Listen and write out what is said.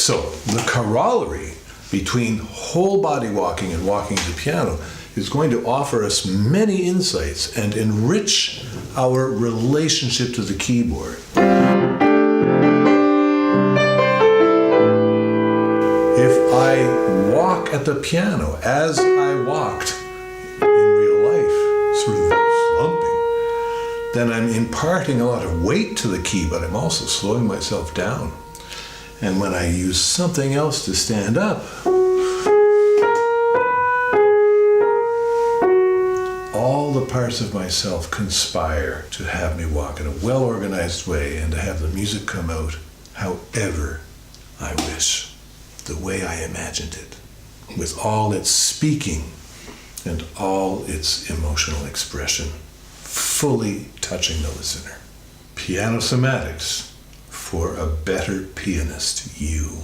So the corollary between whole body walking and walking to piano is going to offer us many insights and enrich our relationship to the keyboard. If I walk at the piano as I walked in real life, sort of slumping, then I'm imparting a lot of weight to the key, but I'm also slowing myself down. And when I use something else to stand up, all the parts of myself conspire to have me walk in a well-organized way and to have the music come out however I wish, the way I imagined it, with all its speaking and all its emotional expression, fully touching the listener. Piano Somatics for a better pianist, you.